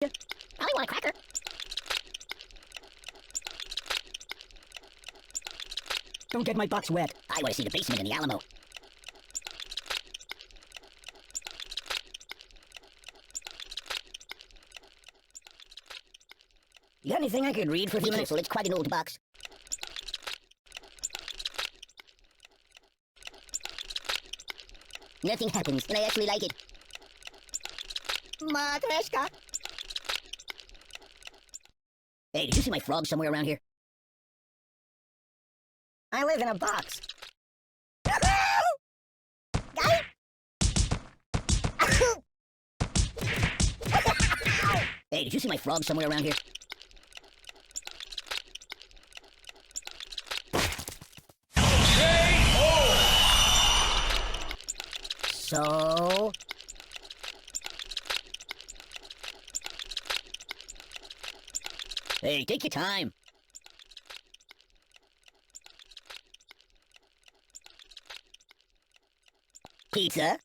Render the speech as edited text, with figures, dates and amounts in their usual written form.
Probably want a cracker. Don't get my box wet. I want to see the basement in the Alamo. You got anything I could read for a few Be minutes? careful, it's quite an old box. Nothing happens, and I actually like it. Matryoshka. Hey, did you see my frog somewhere around here? I live in a box. Hey, did you see my frog somewhere around here? So... Hey, take your time. Pizza?